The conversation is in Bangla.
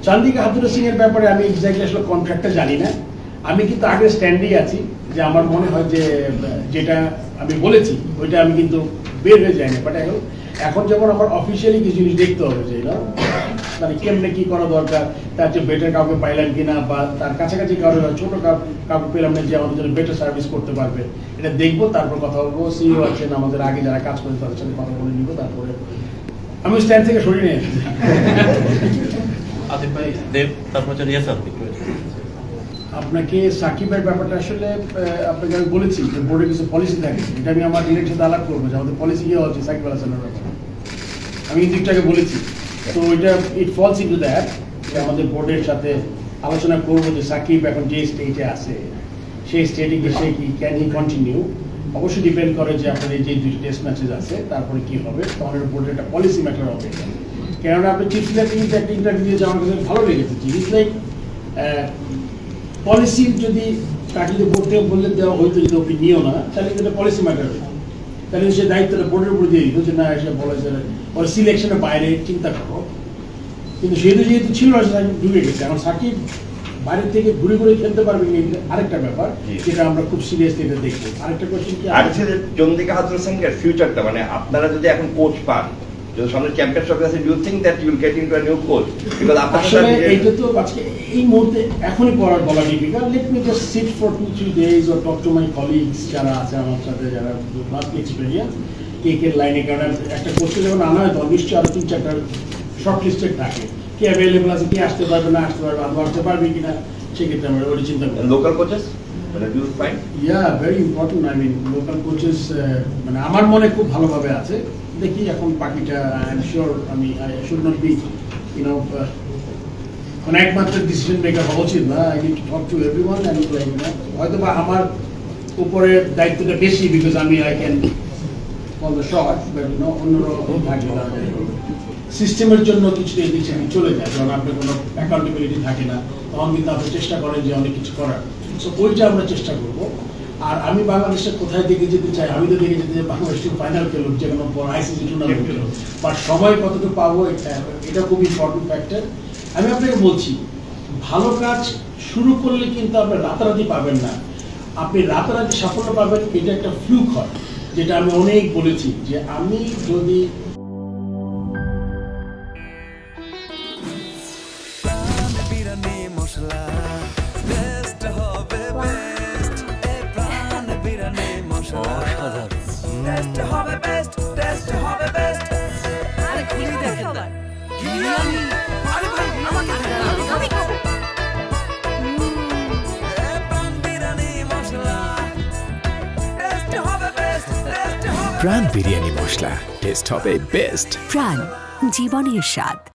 চান্দিকা হাতুড়ে সিং এর ব্যাপারে আমি এক্স্যাক্টলি আসলে কন্ট্রাক্টটা জানি না। আমি কিন্তু আগের স্ট্যান্ডেই আছি যে আমার মনে হয় যে যেটা আমি বলেছি ওইটা আমি কিন্তু বের হয়ে যায়নি। বাট এখন যেমন আমার অফিসিয়ালি কিছু জিনিস দেখতে হবে যে মানে কেমনে কি করা দরকার, তার যে বেটার কাউকে পাইলাম কিনা, বা তার কাছাকাছি কারো ছোট কাউকে পেলাম না যে আমাদের জন্য বেটার সার্ভিস করতে পারবে, এটা দেখবো। তারপর কথা বলবো, সিইও আছেন আমাদের আগে যারা কাজ করে তাদের সাথে কথা বলে নিবো। তারপরে আমি স্ট্যান্ড থেকে সরিয়ে নিয়ে আদিব ভাই দেব, তারপর রিয়াসাত। আপনাকে সাকিবের ব্যাপারটা আসলে আপনাকে আমি বলেছি যে বোর্ডে কিছু পলিসি থাকে, এটা আমি আমার ডিরেক্ট সাথে আলাপ করবো যে আমাদের পলিসি কি হচ্ছে সাকিব আল হাসানের ব্যাপারে। আমি দিকটাকে বলেছি, তো এটা ইট ফলস ইনটু দ্যাট যে আমাদের বোর্ডের সাথে আলোচনা করবো যে সাকিব এখন যে স্টেজে আছে সেই স্টেজে গিয়ে সে কি ক্যান হি কন্টিনিউ। অবশ্যই ডিপেন্ড করে যে আপনাদের যে দুটি টেস্ট ম্যাচেস আছে তারপরে কি হবে, তখন বোর্ডের একটা পলিসি ম্যাটার হবে। কেননা আপনি চিফ সিলেক্টর কিন্তু একটা ইন্টারভিউ দিয়েছে, আমার কাছে ভালো লেগেছে। ইটস লাইক পলিসি যদি তাকে যদি বোর্ড থেকে বললে দেওয়া হইতো, যদি ওকে নিও না, তাহলে কিন্তু পলিসি ম্যাটার হইতো। তাহলে সে দায়িত্বটা বোর্ডের উপর দিয়ে দিত যে না এসে বলেছে ওর সিলেকশনের বাইরে চিন্তা করো। কিন্তু যেহেতু ছিল না সাকিব ডুবে গেছে। এখন সাকিব বাইরে থেকে ঘুরে ঘুরে খেলতে পারবে আরেকটা ব্যাপার, যেটা আমরা খুব সিরিয়াসলি এটা দেখবো। আরেকটা কোশ্চেন কি চন্দিকা হাতুড়ে সিং এর ফিউচারটা, মানে আপনারা যদি এখন কোচ পান, যদি সামনে চ্যাম্পিয়নশিপ আছে, do you think that you will get into a new coach? Because আসলে এইটা তো আজকে এই মুহূর্তে এখনই বলা difficult. Let me just sit for 2-3 days or talk to my colleagues যারা আছে আমার সাথে, যারা লাস্ট এক্সপেরিয়েন্স কেকের লাইনে। কারণ একটা কোচকে যখন আনা হয় তখন নিশ্চয়ই আরো 3-4টা শর্ট লিস্টেড থাকে, কে অ্যাভেলেবল আছে, কে আসতে পারবে না আসতে পারবে, আদৌ আসতে পারবে কিনা, সেক্ষেত্রে আমরা ওটা চিন্তা করি। লোকাল কোচেস মানে do you find? Yeah very important. I mean local coaches মানে আমার মনে খুব ভালোভাবে আছে। দেখি এখন বাকিটা আই এম শিওর আমি আই শুড নট বি মানে একমাত্র ডিসিশন মেকার হওয়া উচিত না। I need to talk to everyone and like হয়তো বা আমার উপরে দায়িত্বটা বেশি, বিকজ আমি I can call the shot, but অন্যরা থাকবে না। সিস্টেমের জন্য কিছু এদিকে চলে যায়, যখন আপনার কোনো অ্যাকাউন্টেবিলিটি থাকে না, তখন কিন্তু আপনি চেষ্টা করেন যে অনেক কিছু করার। সো ওইটা আমরা চেষ্টা করবো। আর আমি বাংলাদেশের কোথায় দেখে যেতে চাই, আমি তো দেখে যেতে চাই বাংলাদেশ ফাইনাল খেলুক, যে কোনো আইসিসি টুর্নামেন্ট খেলুক, বাট সময় কতটুকু পাবো এটা খুব ইম্পর্টেন্ট ফ্যাক্টর। আমি আপনাকে বলছি, ভালো কাজ শুরু করলে কিন্তু আপনি রাতারাতি পাবেন না, আপনি রাতারাতি সাফল্য পাবেন, এটা একটা ফ্লুক হয়, যেটা আমি অনেক বলেছি যে আমি যদি প্রাণ বিরিয়ানি মশলা, টেস্ট হবে বেস্ট। প্রাণ, জীবনের স্বাদ।